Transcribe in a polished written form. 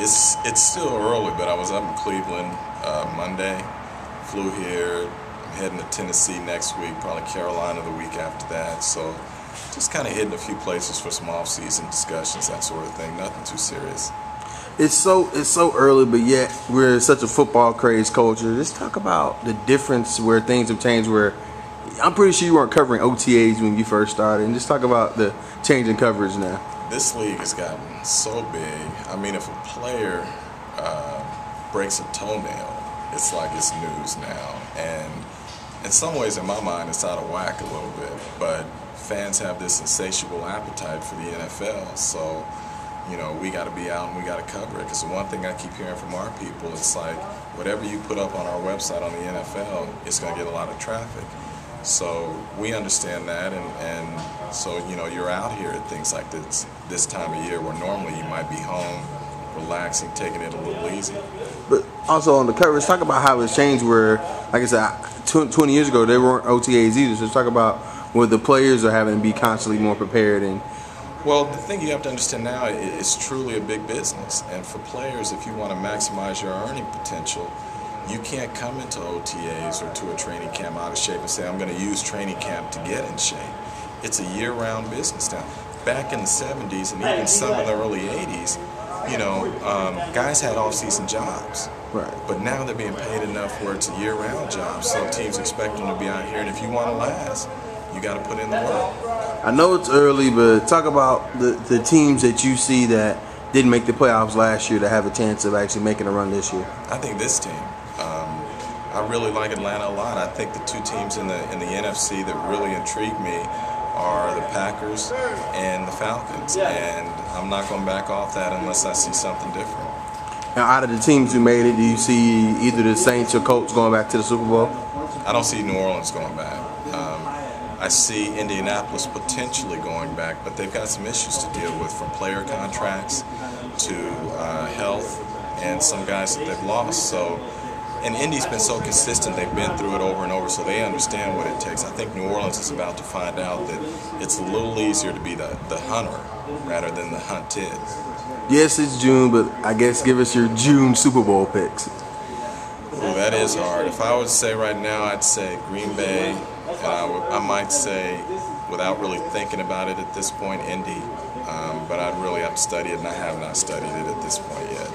It's still early, but I was up in Cleveland Monday, flew here. I'm heading to Tennessee next week, probably Carolina the week after that. So just kind of hitting a few places for some off-season discussions, that sort of thing. Nothing too serious. It's so early, but yet we're such a football crazed culture. Just talk about the difference where things have changed. Where I'm pretty sure you weren't covering OTAs when you first started, and just talk about the change in coverage now. This league has gotten so big. I mean, if a player breaks a toenail, it's like it's news now. And in some ways, in my mind, it's out of whack a little bit. But fans have this insatiable appetite for the NFL, so you know, we got to be out and we got to cover it. Because the one thing I keep hearing from our people, it's like whatever you put up on our website on the NFL, it's going to get a lot of traffic. So we understand that, and so you know, you're out here at things like this time of year where normally you might be home, relaxing, taking it a little easy. But also on the coverage, talk about how it's changed. Where, like I said, 20 years ago there weren't OTAs either. So talk about where the players are having to be constantly more prepared. And well, the thing you have to understand now, it's truly a big business, and for players, if you want to maximize your earning potential, you can't come into OTAs or to a training camp out of shape and say, I'm going to use training camp to get in shape. It's a year-round business now. Back in the 70s and even some in the early 80s, you know, guys had off-season jobs. Right. But now they're being paid enough where it's a year-round job. So teams expect them to be out here, and if you want to last, you got to put in the work. I know it's early, but talk about the teams that you see that didn't make the playoffs last year that have a chance of actually making a run this year. I think this team. I really like Atlanta a lot. I think the two teams in the NFC that really intrigue me are the Packers and the Falcons, and I'm not going to back off that unless I see something different. Now, out of the teams who made it, do you see either the Saints or Colts going back to the Super Bowl? I don't see New Orleans going back. I see Indianapolis potentially going back, but they've got some issues to deal with, from player contracts to health and some guys that they've lost. So, and Indy's been so consistent, they've been through it over and over, so they understand what it takes. I think New Orleans is about to find out that it's a little easier to be the hunter rather than the hunted. Yes, it's June, but I guess give us your June Super Bowl picks. Ooh, that is hard. If I would say right now, I'd say Green Bay, and I might say, without really thinking about it at this point, Indy. But I'd really have to study it, and I have not studied it at this point yet.